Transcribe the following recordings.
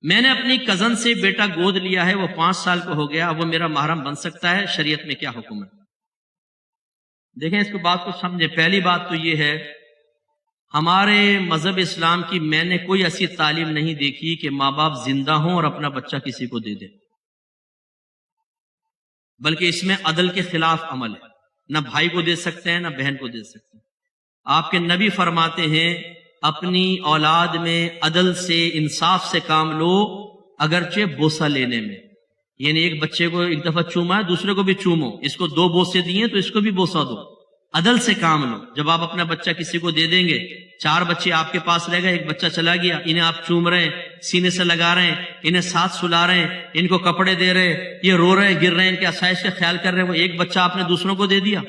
میں نے اپنی کزن سے بیٹا گود لیا ہے، وہ 5 سال کا ہو گیا، اب وہ میرا محرم بن سکتا ہے؟ شریعت میں کیا حکم ہے؟ دیکھیں اس کو بات کو سمجھیں۔ پہلی بات تو یہ ہے، ہمارے مذہب اسلام کی میں نے کوئی ایسی تعلیم نہیں دیکھی کہ ماں باپ زندہ ہوں اور اپنا بچہ کسی کو دے دیں، بلکہ اس میں عدل کے خلاف عمل ہے۔ نہ بھائی کو دے سکتے ہیں، نہ بہن کو دے سکتے ہیں۔ آپ کے نبی فرماتے ہیں اپنی اولاد میں عدل سے، انصاف سے کام لو، اگرچہ بوسہ لینے میں، یعنی ایک بچے کو ایک دفعہ چوما ہے، دوسرے کو بھی چومو، اس کو 2 بوسے دیے تو اس کو بھی بوسہ دو، عدل سے کام لو۔ جب آپ اپنا بچہ کسی کو دے دیں گے، 4 بچے آپ کے پاس رہ گئے، ایک بچہ چلا گیا، انہیں آپ چوم رہے ہیں، سینے سے لگا رہے ہیں، انہیں ساتھ سلا رہے ہیں، ان کو کپڑے دے رہے ہیں، یہ رو رہے ہیں، گر رہے ہیں، ان کے آسائش کا خیال کر رہے ہیں، وہ ایک بچہ آپ نے دوسروں کو دے دیا،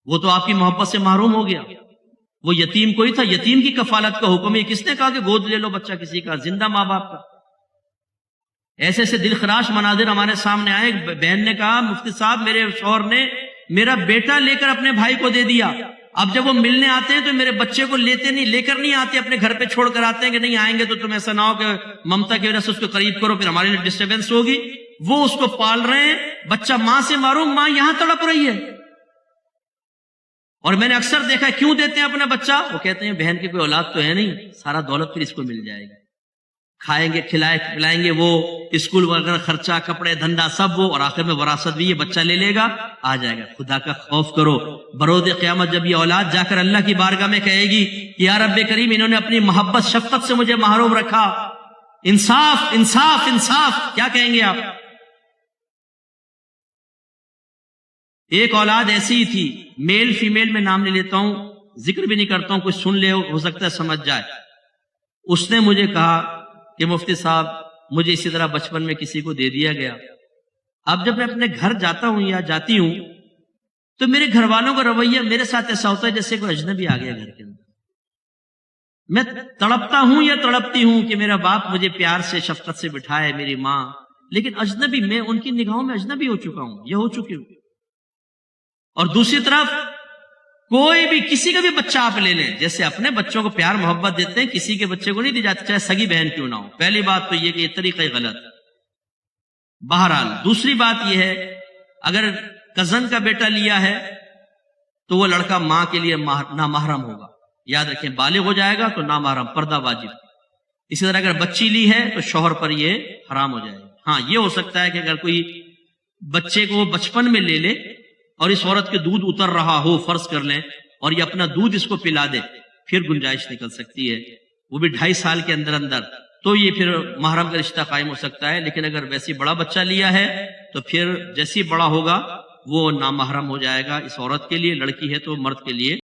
وہ تو آپ کی محبت سے محروم ہو گیا۔ وہ یتیم کوئی تھا، یتیم کی کفالت کا حکم ہے۔ کس نے کہا کہ گود لے لو بچہ کسی کا؟ زندہ ماں باپ کا۔ ایسے ایسے دل خراش مناظر ہمارے سامنے آئے۔ بہن نے کہا مفتی صاحب میرے شوہر نے میرا بیٹا لے کر اپنے بھائی کو دے دیا، اب جب وہ ملنے آتے ہیں تو میرے بچے کو لے کر نہیں آتے، اپنے گھر پہ چھوڑ کر آتے ہیں کہ نہیں آئیں گے تو تم ایسا نہ ہو کہ ممتا کی وجہ سے اس کو قریب کرو، پھر ہمارے لیے ڈسٹربنس ہوگی۔ وہ اس کو پال رہے ہیں، بچہ ماں سے محروم، ماں یہاں تڑپ رہی ہے۔ اور میں نے اکثر دیکھا ہے کیوں دیتے ہیں اپنا بچہ؟ وہ کہتے ہیں بہن کی کوئی اولاد تو ہے نہیں، سارا دولت پھر اس کو مل جائے گی، کھائیں گے، کھلائیں گے، وہ اسکول وغیرہ خرچہ، کپڑے، دھندا سب وہ، اور آخر میں وراثت بھی یہ بچہ لے لے گا، آ جائے گا۔ خدا کا خوف کرو، برود قیامت جب یہ اولاد جا کر اللہ کی بارگاہ میں کہے گی یا رب کریم انہوں نے اپنی محبت شفقت سے مجھے محروم رکھا، انصاف انصاف انصاف، کیا کہیں گے آپ؟ ایک اولاد ایسی ہی تھی، میل فیمیل میں نام لے لیتا ہوں، ذکر بھی نہیں کرتا ہوں، کوئی سن لے ہو سکتا ہے سمجھ جائے۔ اس نے مجھے کہا کہ مفتی صاحب مجھے اسی طرح بچپن میں کسی کو دے دیا گیا، اب جب میں اپنے گھر جاتا ہوں یا جاتی ہوں تو میرے گھر والوں کا رویہ میرے ساتھ ایسا ہوتا ہے جیسے کوئی اجنبی آ گیا گھر کے اندر۔ میں تڑپتا ہوں یا تڑپتی ہوں کہ میرا باپ مجھے پیار سے شفقت سے بٹھائے، میری ماں، لیکن اجنبی، میں ان کی نگاہوں میں اجنبی ہو چکا ہوں یا ہو چکی ہوں۔ اور دوسری طرف کوئی بھی کسی کا بھی بچہ آپ لے لیں، جیسے اپنے بچوں کو پیار محبت دیتے ہیں کسی کے بچے کو نہیں دی جاتی، چاہے سگی بہن کیوں نہ ہو۔ پہلی بات تو یہ کہ یہ طریقہ غلط۔ بہرحال دوسری بات یہ ہے اگر کزن کا بیٹا لیا ہے تو وہ لڑکا ماں کے لیے نامحرم ہوگا، یاد رکھیں، بالغ ہو جائے گا تو نامحرم، پردہ واجب۔ اسی طرح اگر بچی لی ہے تو شوہر پر یہ حرام ہو جائے گا۔ ہاں یہ ہو سکتا ہے کہ اگر کوئی بچے کو بچپن میں لے لے اور اس عورت کے دودھ اتر رہا ہو، فرض کر لیں، اور یہ اپنا دودھ اس کو پلا دے، پھر گنجائش نکل سکتی ہے، وہ بھی 2.5 سال کے اندر اندر، تو یہ پھر محرم کا رشتہ قائم ہو سکتا ہے۔ لیکن اگر ویسی بڑا بچہ لیا ہے تو پھر جیسی بڑا ہوگا وہ نامحرم ہو جائے گا، اس عورت کے لیے، لڑکی ہے تو مرد کے لیے